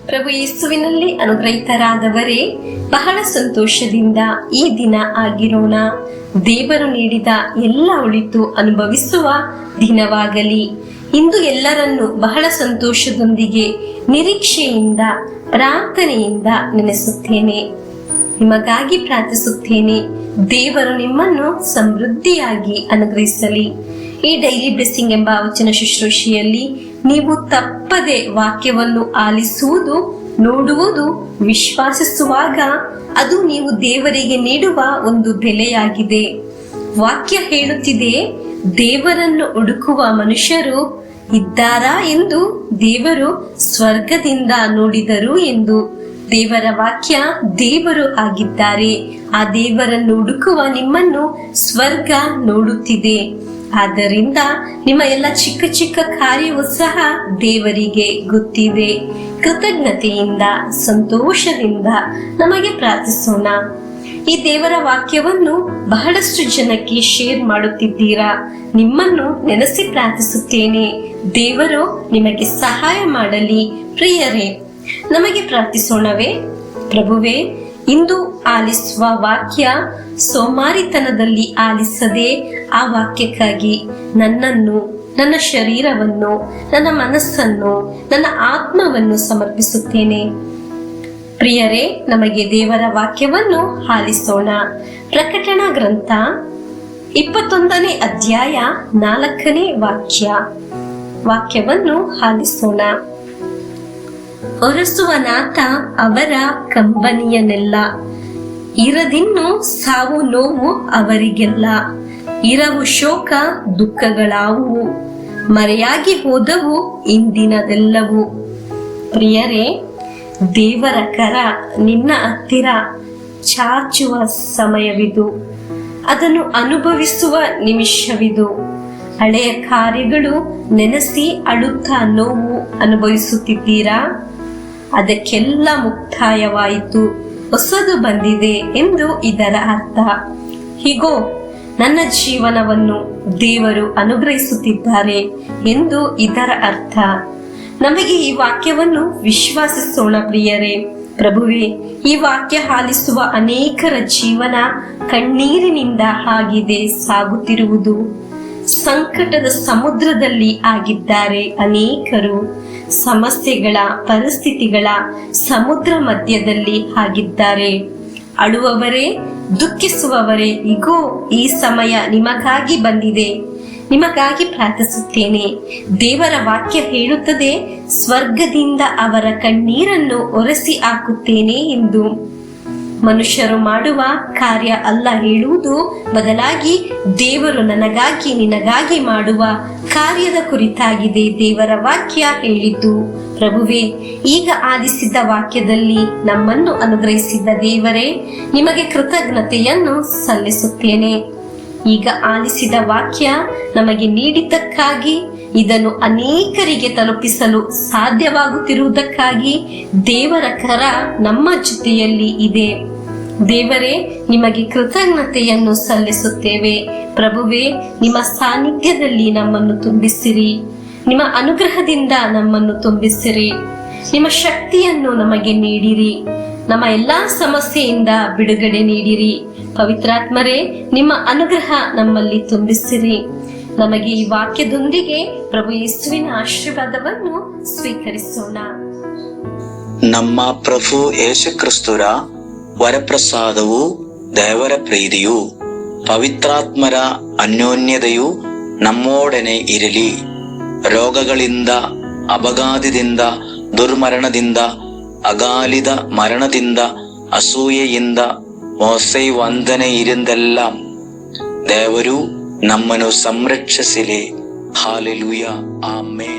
ಪ್ರಭು ಯೇಸುವಿನಲ್ಲಿ ಅನುಗ್ರಹಿತರಾದವರೇ, ಬಹಳ ಸಂತೋಷದಿಂದ ಈ ದಿನ ಆಗಿರೋಣ. ದೇವರು ನೀಡಿದ ಎಲ್ಲ ಒಳಿತು ಅನುಭವಿಸುವ ದಿನವಾಗಲಿ. ಇಂದು ಎಲ್ಲರನ್ನು ಬಹಳ ಸಂತೋಷದೊಂದಿಗೆ, ನಿರೀಕ್ಷೆಯಿಂದ, ಪ್ರಾರ್ಥನೆಯಿಂದ ನೆನೆಸುತ್ತೇನೆ. ನಿಮಗಾಗಿ ಪ್ರಾರ್ಥಿಸುತ್ತೇನೆ. ದೇವರು ನಿಮ್ಮನ್ನು ಸಮೃದ್ಧಿಯಾಗಿ ಅನುಗ್ರಹಿಸಲಿ. ಈ ಡೈಲಿ ಬ್ಲೆಸ್ಸಿಂಗ್ ಎಂಬ ವಚನ ಶುಶ್ರೂಷೆಯಲ್ಲಿ ನೀವು ತಪ್ಪದೆ ವಾಕ್ಯವನ್ನು ಆಲಿಸುವುದು, ನೋಡುವುದು, ವಿಶ್ವಾಸಿಸುವಾಗ ಅದು ನೀವು ದೇವರಿಗೆ ನೀಡುವ ಒಂದು ಬೆಲೆಯಾಗಿದೆ. ವಾಕ್ಯ ಹೇಳುತ್ತಿದೆ, ದೇವರನ್ನು ಹುಡುಕುವ ಮನುಷ್ಯರು ಇದ್ದಾರಾ ಎಂದು ದೇವರು ಸ್ವರ್ಗದಿಂದ ನೋಡಿದರು ಎಂದು. ದೇವರ ವಾಕ್ಯ ದೇವರು ಆಗಿದ್ದಾರೆ. ಆ ದೇವರನ್ನು ಹುಡುಕುವ ನಿಮ್ಮನ್ನು ಸ್ವರ್ಗ ನೋಡುತ್ತಿದೆ. ಆದ್ದರಿಂದ ನಿಮ್ಮ ಎಲ್ಲ ಚಿಕ್ಕ ಚಿಕ್ಕ ಕಾರ್ಯವೂ ಸಹ ದೇವರಿಗೆ ಗೊತ್ತಿದೆ. ಕೃತಜ್ಞತೆಯಿಂದ, ಸಂತೋಷದಿಂದ ನಮಗೆ ಪ್ರಾರ್ಥಿಸೋಣ. ಈ ದೇವರ ವಾಕ್ಯವನ್ನು ಬಹಳಷ್ಟು ಜನಕ್ಕೆ ಶೇರ್ ಮಾಡುತ್ತಿದ್ದೀರಾ. ನಿಮ್ಮನ್ನು ನೆನೆಸಿ ಪ್ರಾರ್ಥಿಸುತ್ತೇನೆ. ದೇವರು ನಿಮಗೆ ಸಹಾಯ ಮಾಡಲಿ. ಪ್ರಿಯರೇ, ನಮಗೆ ಪ್ರಾರ್ಥಿಸೋಣವೇ? ಪ್ರಭುವೇ, ಇಂದು ಆಲಿಸುವ ವಾಕ್ಯ ಸೋಮಾರಿತನದಲ್ಲಿ ಆಲಿಸದೆ, ಆ ವಾಕ್ಯಕ್ಕಾಗಿ ನನ್ನನ್ನು, ನನ್ನ ಶರೀರವನ್ನು, ನನ್ನ ಮನಸ್ಸನ್ನು, ನನ್ನ ಆತ್ಮವನ್ನು ಸಮರ್ಪಿಸುತ್ತೇನೆ. ಪ್ರಿಯರೇ, ನಮಗೆ ದೇವರ ವಾಕ್ಯವನ್ನು ಆಲಿಸೋಣ. ಪ್ರಕಟಣಾ ಗ್ರಂಥ 21ನೇ ಅಧ್ಯಾಯ 4ನೇ ವಾಕ್ಯವನ್ನು ಆಲಿಸೋಣ. ಹೊರಸುವನಾತ ಅವರ ಕಂಬನಿಯನ್ನೆಲ್ಲ, ಇರದಿನ್ನು ಸಾವು ನೋವು ಅವರಿಗೆಲ್ಲ. ಇರವು ಶೋಕ ದುಃಖಗಳಾವುವು, ಮರೆಯಾಗಿ ಹೋದವು ಇಂದಿನದೆಲ್ಲವೂ. ಪ್ರಿಯರೇ, ದೇವರ ಕರ ನಿನ್ನ ಹತ್ತಿರ ಚಾಚುವ ಸಮಯವಿದು. ಅದನ್ನು ಅನುಭವಿಸುವ ನಿಮಿಷವಿದು. ಹಳೆಯ ಕಾರ್ಯಗಳು ನೆನೆಸಿ ಅಳುತ್ತಾ ನೋವು ಅನುಭವಿಸುತ್ತಿದ್ದೀರಾ? ಅದಕ್ಕೆಲ್ಲ ಮುಕ್ತಾಯವಾಯಿತು, ಹೊಸದು ಬಂದಿದೆ ಎಂದು ಇದರ ಅರ್ಥ. ಹೀಗೋ ನನ್ನ ಜೀವನವನ್ನು ದೇವರು ಅನುಗ್ರಹಿಸುತ್ತಿದ್ದಾರೆ ಎಂದು ಇದರ ಅರ್ಥ. ನಮಗೆ ಈ ವಾಕ್ಯವನ್ನು ವಿಶ್ವಾಸಿಸೋಣ. ಪ್ರಿಯರೇ, ಪ್ರಭುವೇ, ಈ ವಾಕ್ಯ ಆಲಿಸುವ ಅನೇಕರ ಜೀವನ ಕಣ್ಣೀರಿನಿಂದ ಆಗಿದೆ ಸಾಗುತ್ತಿರುವುದು. ಸಂಕಟದ ಸಮುದ್ರದಲ್ಲಿ ಆಗಿದ್ದಾರೆ ಅನೇಕರು. ಸಮಸ್ಯೆಗಳ, ಪರಿಸ್ಥಿತಿಗಳ ಸಮುದ್ರ ಮಧ್ಯದಲ್ಲಿ ಆಗಿದ್ದಾರೆ. ಅಳುವವರೇ, ದುಃಖಿಸುವವರೇ, ಇಗೋ ಈ ಸಮಯ ನಿಮಗಾಗಿ ಬಂದಿದೆ. ನಿಮಗಾಗಿ ಪ್ರಾರ್ಥಿಸುತ್ತೇನೆ. ದೇವರ ವಾಕ್ಯ ಹೇಳುತ್ತದೆ, ಸ್ವರ್ಗದಿಂದ ಅವರ ಕಣ್ಣೀರನ್ನು ಒರೆಸಿ ಹಾಕುತ್ತೇನೆ ಎಂದು. ಮನುಷ್ಯರು ಮಾಡುವ ಕಾರ್ಯ ಅಲ್ಲ ಹೇಳುವುದು, ಬದಲಾಗಿ ದೇವರು ನನಗಾಗಿ, ನಿನಗಾಗಿ ಮಾಡುವ ಕಾರ್ಯದ ಕುರಿತಾಗಿದೆ ದೇವರ ವಾಕ್ಯ ಹೇಳಿದ್ದು. ಪ್ರಭುವೇ, ಈಗ ಆಲಿಸಿದ ವಾಕ್ಯದಲ್ಲಿ ನಮ್ಮನ್ನು ಅನುಗ್ರಹಿಸಿದ ದೇವರೇ, ನಿಮಗೆ ಕೃತಜ್ಞತೆಯನ್ನು ಸಲ್ಲಿಸುತ್ತೇನೆ. ಈಗ ಆಲಿಸಿದ ವಾಕ್ಯ ನಮಗೆ ನೀಡಿದ್ದಕ್ಕಾಗಿ, ಇದನ್ನು ಅನೇಕರಿಗೆ ತಲುಪಿಸಲು ಸಾಧ್ಯವಾಗುತ್ತಿರುವುದಕ್ಕಾಗಿ ದೇವರ ಕರ ನಮ್ಮ ಜೊತೆಯಲ್ಲಿ ಇದೆ. ದೇವರೇ, ನಿಮಗೆ ಕೃತಜ್ಞತೆಯನ್ನು ಸಲ್ಲಿಸುತ್ತೇವೆ. ಪ್ರಭುವೇ, ನಿಮ್ಮ ಸಾನ್ನಿಧ್ಯದಲ್ಲಿ ನಮ್ಮನ್ನು ತುಂಬಿಸಿರಿ. ನಿಮ್ಮ ಅನುಗ್ರಹದಿಂದ ನಮ್ಮನ್ನು ತುಂಬಿಸಿರಿ. ನಿಮ್ಮ ಶಕ್ತಿಯನ್ನು ನಮಗೆ ನೀಡಿರಿ. ನಮ್ಮ ಎಲ್ಲಾ ಸಮಸ್ಯೆಯಿಂದ ಬಿಡುಗಡೆ ನೀಡಿರಿ. ಪವಿತ್ರಾತ್ಮರೇ, ನಿಮ್ಮ ಅನುಗ್ರಹ ನಮ್ಮಲ್ಲಿ ತುಂಬಿಸಿರಿ. ನಮಗೆ ಈ ವಾಕ್ಯದೊಂದಿಗೆ ಪ್ರಭು ಯೇಸುವಿನ ಆಶೀರ್ವಾದವನ್ನು ಸ್ವೀಕರಿಸೋಣ. ನಮ್ಮ ಪ್ರಭು ಯೇಸು ಕ್ರಿಸ್ತರ ವರಪ್ರಸಾದವು, ದೇವರ ಪ್ರೀತಿಯು, ಪವಿತ್ರಾತ್ಮರ ಅನ್ಯೋನ್ಯತೆಯು ನಮ್ಮೊಡನೆ ಇರಲಿ. ರೋಗಗಳಿಂದ, ಅಪಘಾತದಿಂದ, ದುರ್ಮರಣದಿಂದ, ಅಗಾಲಿದ ಮರಣದಿಂದ, ಅಸೂಯೆಯಿಂದ, ಮೋಸವಂದನೆಯಿಂದೆಲ್ಲ ದೇವರು ನಮ್ಮನ್ನು ಸಂರಕ್ಷಿಸಲಿ. Hallelujah, amen.